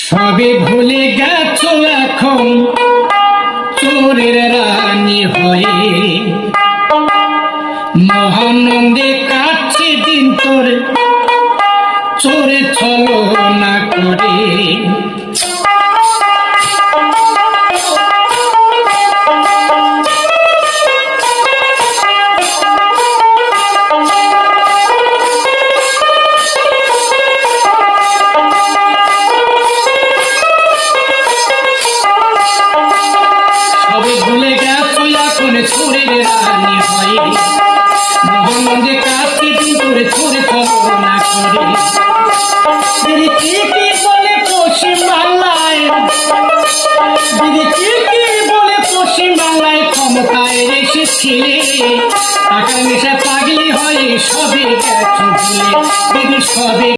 সবে ভুলে গেছো এখন চোরের রানী হয়ে, মহানন্দে কাটছে দিন তোর চোরে ছলনা করে। চোরের রানী হয়ে, মহানন্দে কাছে দিন তোরে চোরে ছলনা করে। কি বলে পশ্চিম বাংলায়, কি বলে পশ্চিম বাংলায় ক্ষমতায় এসেছিলে, টাকা নেশা পাগলি হয়ে সবে গেছো ভুলে, সবে